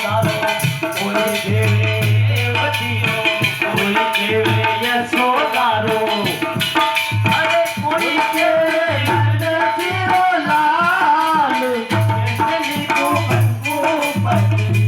તારો કોઈ દેવે દેવતીઓ કોઈ કેવે યશોદારો અરે કોઈ કેવે નંદજીનો લાલ કેટલી તું કંકુ પતિ